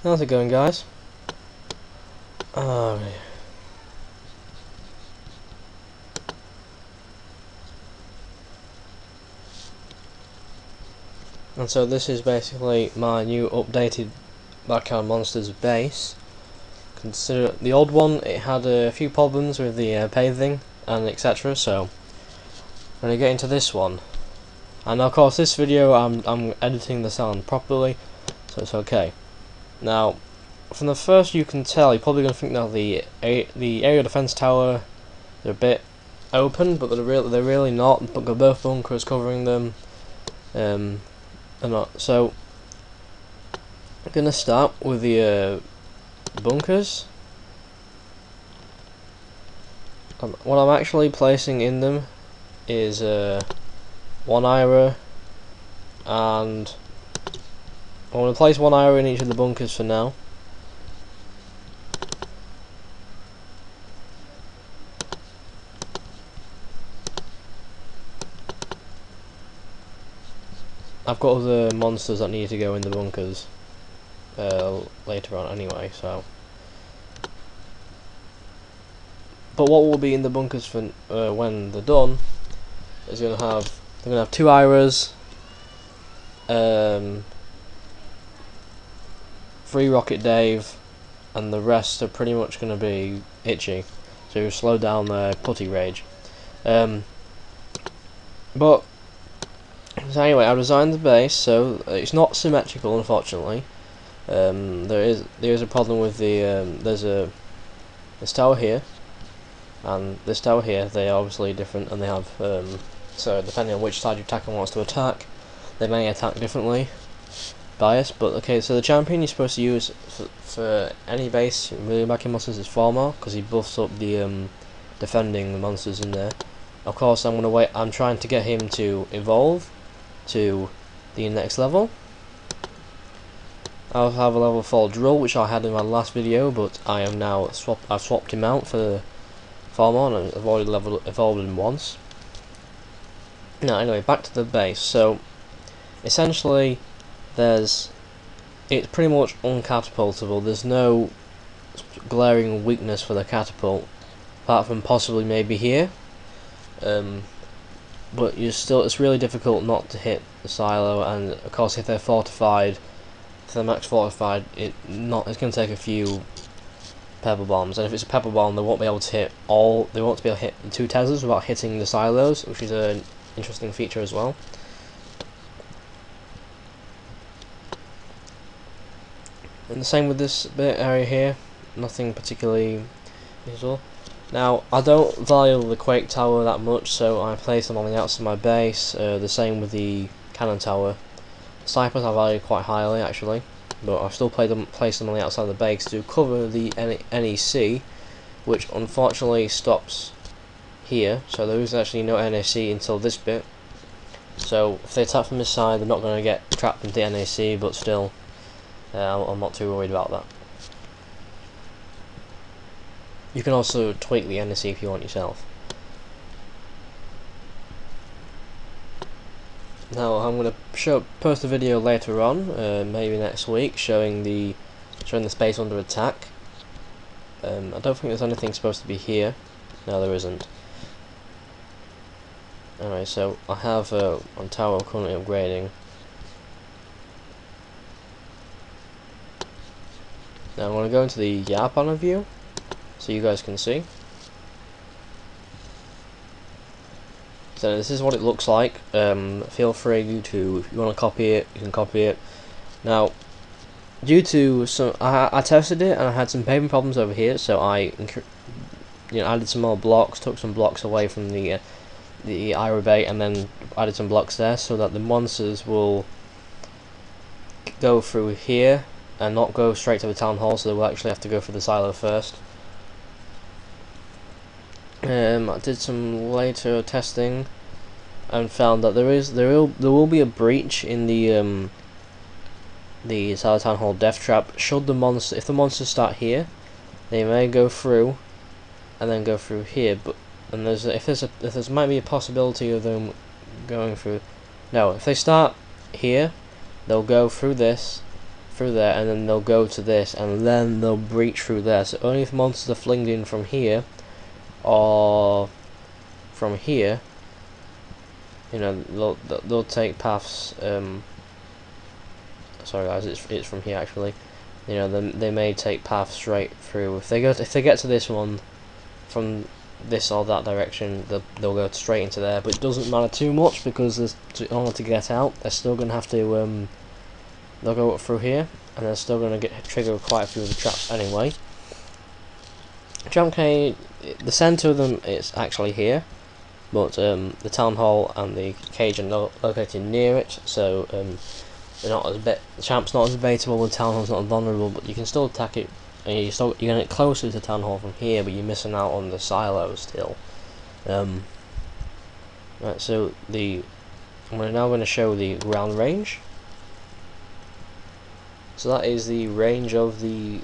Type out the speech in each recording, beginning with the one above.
How's it going, guys? Oh, and so this is basically my new updated Backyard Monsters base. Consider the old one; it had a few problems with the paving and etc. So I'm gonna get into this one, and of course this video I'm editing the sound properly, so it's okay. Now, from the first you can tell, you're probably gonna think that the area defense tower, they're a bit open, but they're really not. But they're both bunkers covering them. They're not. So I'm gonna start with the bunkers. What I'm actually placing in them is one IRA, and I'm gonna place one IRA in each of the bunkers for now. I've got other monsters that need to go in the bunkers later on anyway, so. But what will be in the bunkers for when they're done is they're gonna have two IRAs, 3 Rocket Dave, and the rest are pretty much gonna be itchy, so you slow down their putty rage. But so anyway, I designed the base so it's not symmetrical, unfortunately. There is a problem with the there's this tower here and this tower here. They are obviously different, and they have so depending on which side your attacker wants to attack, they may attack differently. Bias, but okay. So the champion you're supposed to use for any base really backing monsters is Farmer, because he buffs up the defending the monsters in there. Of course, I'm trying to get him to evolve to the next level. I also have a level 4 drill, which I had in my last video, but I am now I've swapped him out for Farmer, and I've already evolved him once. Now, anyway, back to the base. So, essentially, it's pretty much uncatapultable. There's no glaring weakness for the catapult, apart from possibly maybe here. But it's really difficult not to hit the silo, and of course if they're fortified, if they're max fortified, it's going to take a few pebble bombs, and if it's a pebble bomb they won't be able to hit the 2 Teslas without hitting the silos, which is an interesting feature as well. And the same with this bit area here, nothing particularly usual. Now, I don't value the Quake Tower that much, so I place them on the outside of my base. The same with the Cannon Tower. Snipers I value quite highly, actually, but I still place them on the outside of the base to cover the NEC, which unfortunately stops here. So there is actually no NEC until this bit. So if they attack from this side, they're not going to get trapped into the NEC, but still, I'm not too worried about that. You can also tweak the NEC if you want yourself. Now I'm going to post a video later on, maybe next week, showing the space under attack. I don't think there's anything supposed to be here. No, there isn't. Anyway, so I have one tower I'm currently upgrading. Now I'm going to go into the YAR panel view, so you guys can see. So this is what it looks like. Feel free to, if you want to copy it, you can copy it. Now, due to some, I tested it and I had some paving problems over here, so I added some more blocks, took some blocks away from the IRA bay, and then added some blocks there so that the monsters will go through here and not go straight to the town hall, so they will actually have to go through the silo first. I did some later testing and found that there will be a breach in the Silo Town Hall death trap. If the monsters start here, they may go through and then go through here. But if there's might be a possibility of them going through. No, if they start here, they'll go through this, through there, and then they'll go to this, and then they'll breach through there. So only if monsters are flinged in from here or from here, you know, they'll take paths. Sorry guys, it's from here actually. You know, they may take paths straight through. If they get to this one from this or that direction, they'll go straight into there. But it doesn't matter too much, because in order to get out, they're still gonna have to they'll go up through here, and they're still gonna trigger quite a few of the traps anyway. Jump cage, the centre of them is actually here, but the town hall and the cage are located near it, so they're not the champ's not as debatable, the town hall's not vulnerable, but you can still attack it, and you're gonna get closer to town hall from here, but you're missing out on the silo still. Right, so I'm now going to show the ground range. So that is the range of the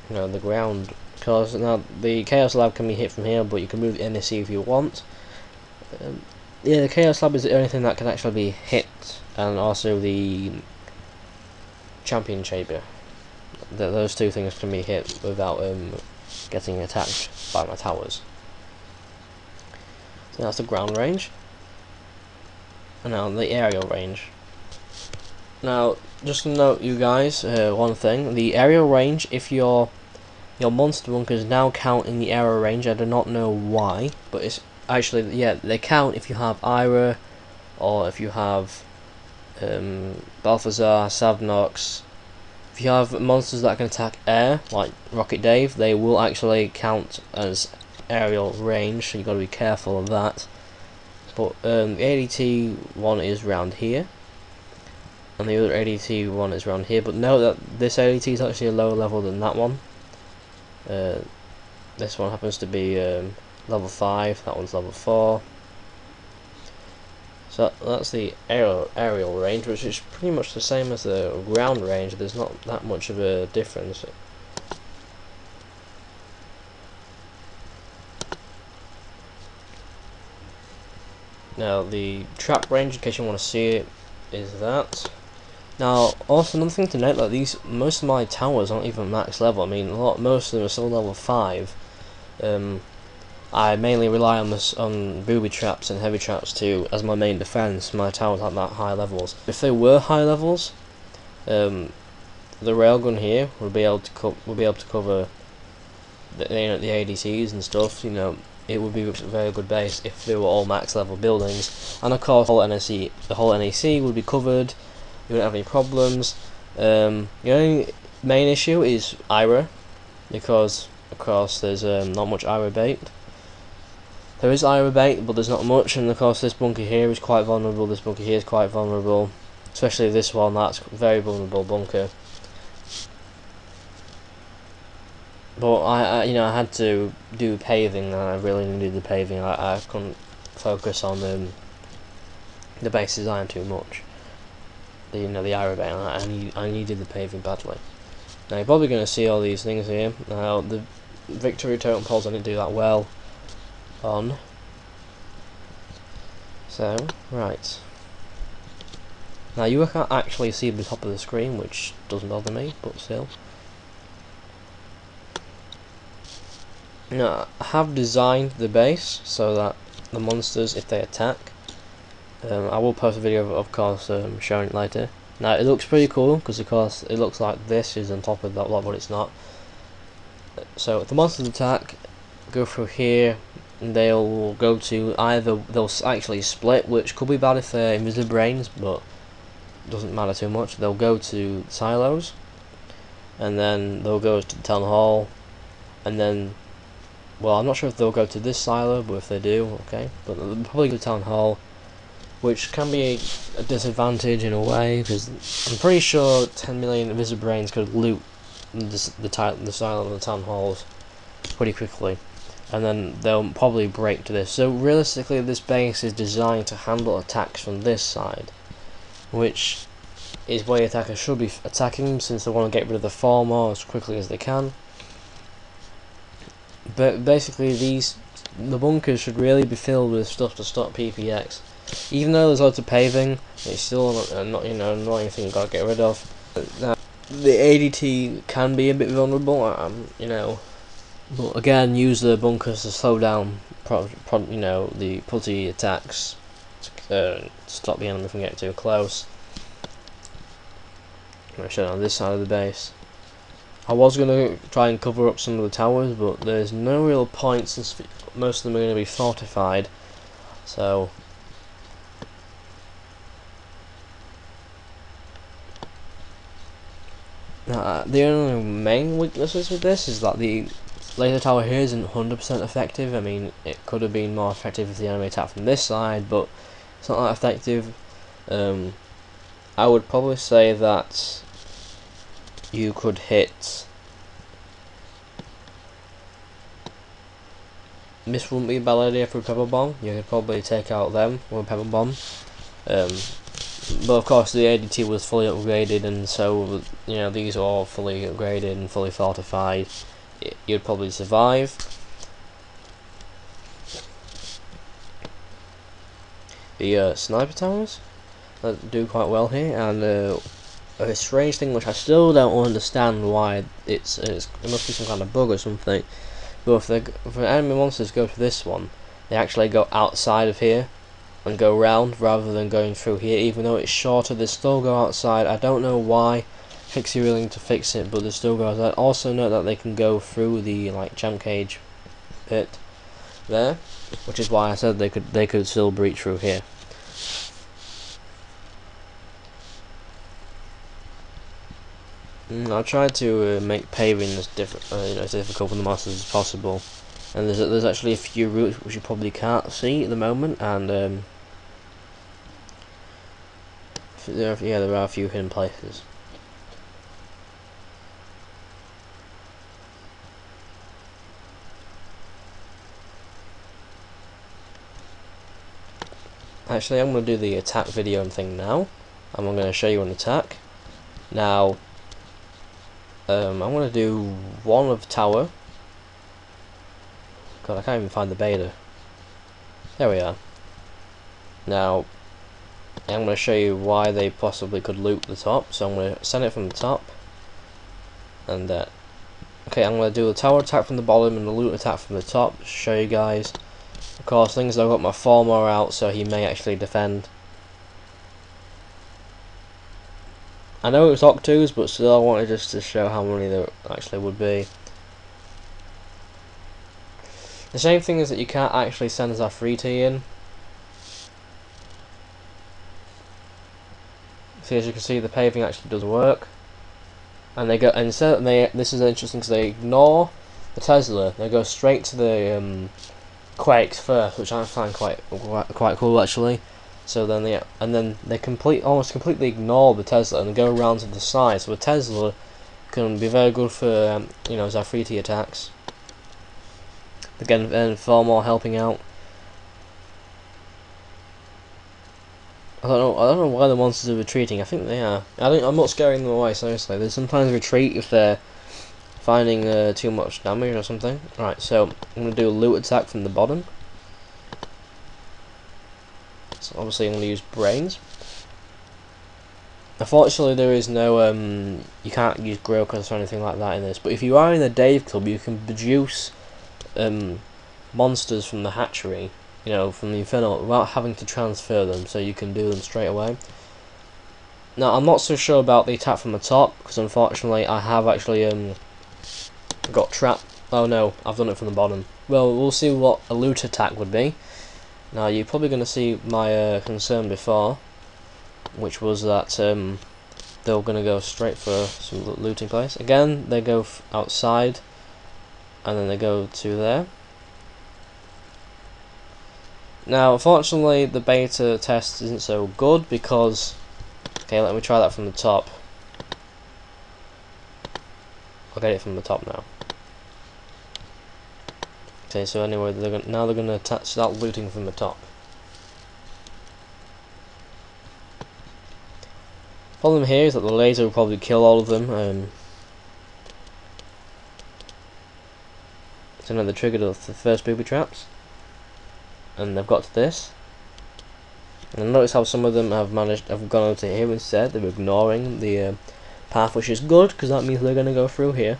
the ground. Because now the Chaos Lab can be hit from here, but you can move the NSC if you want. Yeah, the Chaos Lab is the only thing that can actually be hit, and also the Champion Chamber. Those two things can be hit without getting attacked by my towers. So that's the ground range. And now the aerial range. Now, just to note, you guys, one thing: the aerial range, if your monster bunkers now count in the aerial range. I do not know why, but it's actually, yeah, they count if you have Ira, or if you have Balthazar, Savnox. If you have monsters that can attack air, like Rocket Dave, they will actually count as aerial range, so you've got to be careful of that. But the ADT one is round here, and the other ADT one is round here, but note that this ADT is actually a lower level than that one. This one happens to be level 5, that one's level 4. So that's the aerial range, which is pretty much the same as the ground range. There's not that much of a difference. Now the trap range, in case you want to see it, is that. Now, also another thing to note, like most of my towers aren't even max level. I mean, most of them are still level 5. I mainly rely on booby traps and heavy traps as my main defense. My towers aren't that high levels. If they were high levels, the railgun here would be able to cover the ADCs and stuff. You know, it would be a very good base if they were all max level buildings. And of course, the whole NEC would be covered. You wouldn't have any problems. The only main issue is Ira, because of course there's not much Ira bait. There is Ira bait, but there's not much, and of course this bunker here is quite vulnerable. This bunker here is quite vulnerable, especially this one. That's a very vulnerable bunker. But I had to do paving, and I really needed the paving. I couldn't focus on the base design too much. The Ira bait. I needed the paving badly. Now you're probably going to see all these things here. Now the victory totem poles I didn't do that well on. So right. Now you can't actually see the top of the screen, which doesn't bother me, but still. Now I have designed the base so that the monsters, if they attack, I will post a video of course showing it later. Now it looks pretty cool because of course it looks like this is on top of that lot, but it's not. So if the monsters attack, go through here, and they'll go to either, they'll actually split, which could be bad if they're Invisibrains, but doesn't matter too much. They'll go to silos, and then they'll go to the town hall, and then, well, I'm not sure if they'll go to this silo, but if they do, okay, but they'll probably go to town hall, which can be a disadvantage in a way, because I'm pretty sure 10 million Invisibrains could loot the silo and the town halls pretty quickly, and then they'll probably break to this. So realistically, this base is designed to handle attacks from this side, which is where attackers should be attacking, since they want to get rid of the former as quickly as they can. But basically, the bunkers should really be filled with stuff to stop PPX. Even though there's loads of paving, it's still not, not an annoying thing you've got to get rid of. the ADT can be a bit vulnerable, you know, but again, use the bunkers to slow down, you know, the putty attacks to stop the enemy from getting too close. I'm going to show it on this side of the base. I was going to try and cover up some of the towers, but there's no real point since most of them are going to be fortified. So the only main weaknesses with this is that the laser tower here isn't 100% effective. I mean, it could have been more effective if the enemy attacked from this side, but it's not that effective. I would probably say that you could hit. This wouldn't be a bad idea for a pepper bomb. You could probably take out them with a pepper bomb. But of course, the ADT was fully upgraded, and so you know these are all fully upgraded and fully fortified. You'd probably survive. The sniper towers do quite well here, and a strange thing which I still don't understand why it must be some kind of bug or something. But if enemy monsters go to this one, they actually go outside of here and go round rather than going through here. Even though it's shorter, they still go outside. I don't know why. Fixie willing to fix it, but they still go outside. Also note that they can go through the jump cage pit there, which is why I said they could still breach through here. I tried to make paving as as difficult for the monsters as possible, and there's actually a few routes which you probably can't see at the moment, and there are a few hidden places. Actually, I'm going to do the attack video and thing now. I'm going to show you an attack. Now, I'm going to do one of tower. God, I can't even find the beta. There we are. Now, I'm going to show you why they possibly could loot the top. So I'm going to send it from the top. And okay, I'm going to do the tower attack from the bottom and the loot attack from the top to show you guys. Of course, things I've got my Formor out, so he may actually defend. I know it's Octus, but still I wanted just to show how many there actually would be. The same thing is that you can't actually send Zafriti in. See, as you can see, the paving actually does work. And they go, and instead this is interesting because they ignore the Tesla. They go straight to the Quakes first, which I find quite cool actually. So then they almost completely ignore the Tesla and go around to the side. So a Tesla can be very good for Zafriti attacks. Again, and far more helping out. I don't know why the monsters are retreating. I think they are. I'm not scaring them away. Seriously, they sometimes retreat if they're finding too much damage or something. Right, so I'm gonna do a loot attack from the bottom. So obviously I'm gonna use brains. Unfortunately, there is no you can't use Grillcuts or anything like that in this. But if you are in the Dave Club, you can produce monsters from the hatchery, from the Inferno, without having to transfer them. So you can do them straight away. Now I'm not so sure about the attack from the top because unfortunately I have actually got trapped. Oh no, I've done it from the bottom. Well, we'll see what a loot attack would be. Now you're probably going to see my concern before, which was that they were going to go straight for some looting place. Again, they go outside, and then they go to there. Now, unfortunately, the beta test isn't so good because... Okay, let me try that from the top. I'll get it from the top now. Okay, so anyway, now they're going to start looting from the top. Problem here is that the laser will probably kill all of them. So now they triggered the first booby traps, and they've got to this. And notice how some of them have gone over to here instead. They're ignoring the path, which is good because that means they're going to go through here.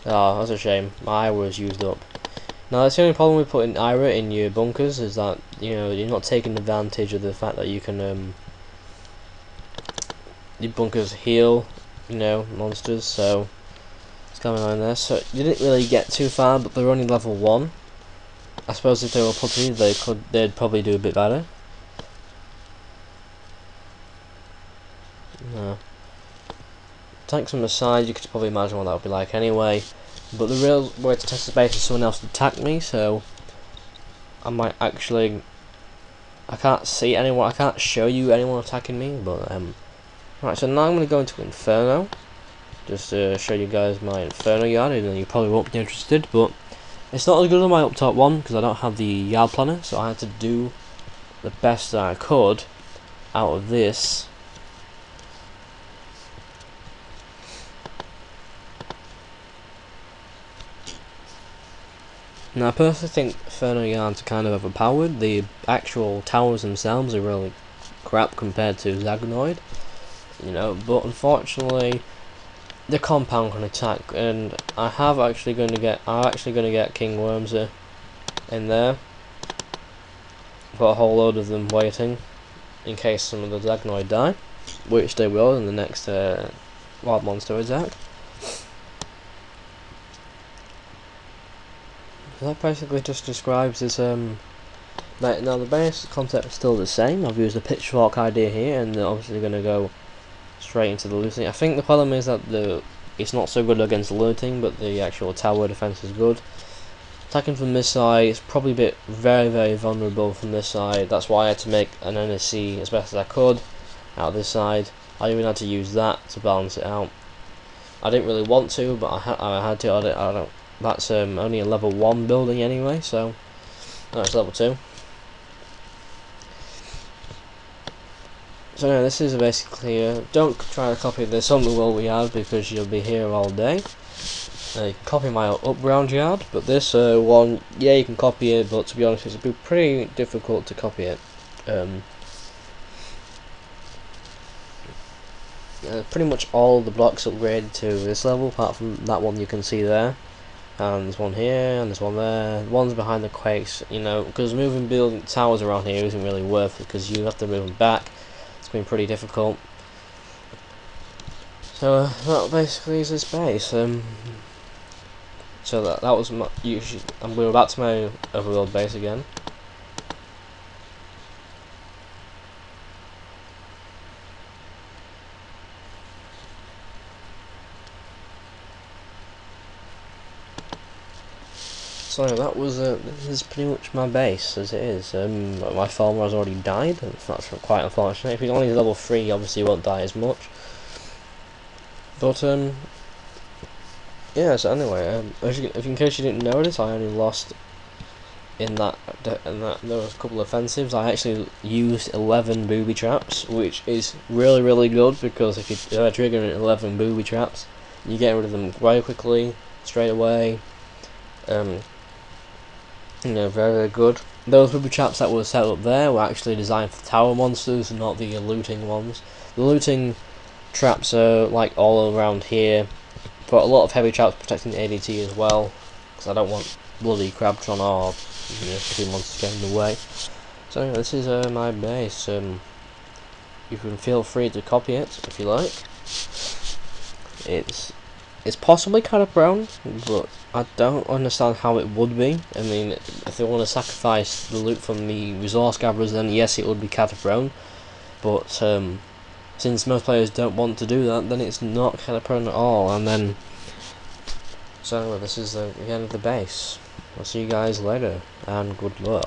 Oh, that's a shame. My IRA was used up. Now that's the only problem with putting IRA in your bunkers, is that you're not taking advantage of the fact that you can your bunkers heal monsters. So it's coming on there. So you didn't really get too far, but they're only level 1. I suppose if they were putty, they'd probably do a bit better. No. Tanks on the side, you could probably imagine what that would be like anyway. But the real way to test the base is someone else to attack me, so I might actually. I can't see anyone. I can't show you anyone attacking me, but right. So now I'm going to go into Inferno, just to show you guys my Inferno yard. And you probably won't be interested, but it's not as good as my up top one because I don't have the yard planner, so I had to do the best that I could out of this. Now I personally think Inferno yards are kind of overpowered. The actual towers themselves are really crap compared to Zagonoid, but unfortunately the compound can attack, and I'm actually going to get King Worms in there. Got a whole load of them waiting in case some of the Zagonoid die, which they will in the next wild monster attack. That basically just describes this. Now the base concept is still the same. I've used the pitchfork idea here, and they're obviously going to go straight into the looting. I think the problem is that it's not so good against looting, but the actual tower defense is good. Attacking from this side is probably a bit very vulnerable from this side. That's why I had to make an NSC as best as I could out of this side. I even had to use that to balance it out. I didn't really want to, but I had to. I don't. That's only a level 1 building anyway, so no, it's level 2. So yeah, this is basically don't try to copy this on the wall we have because you'll be here all day. You can copy my up-ground yard, but this one, yeah, you can copy it, but to be honest, it's be pretty difficult to copy it. Pretty much all the blocks upgraded to this level, apart from that one you can see there. And there's one here, and there's one there. One's behind the quakes, because moving building towers around here isn't really worth it, because you have to move them back. It's been pretty difficult. So that basically is this base. So that was my. We're back to my overworld base again. So that was this is pretty much my base as it is. My farmer has already died, and that's quite unfortunate. If he's only level 3, obviously he won't die as much. But yeah. So anyway, if in case you didn't notice, I only lost in that there was a couple of offensives. I actually used 11 booby traps, which is really good, because if you're triggering 11 booby traps, you get rid of them very quickly, straight away. Very good. Those booby traps that were set up there were actually designed for tower monsters, not the looting ones. The looting traps are like all around here, but a lot of heavy traps protecting the ADT as well, because I don't want bloody Crabtron or stupid monsters getting in the way. So anyway, this is my base. You can feel free to copy it if you like. It's possibly kind of brown, but I don't understand how it would be. I mean, if they want to sacrifice the loot from the resource gatherers, then yes, it would be Cataprone. But since most players don't want to do that, then it's not Cataprone at all. And then, so anyway, this is the end of the base. I'll see you guys later, and good luck.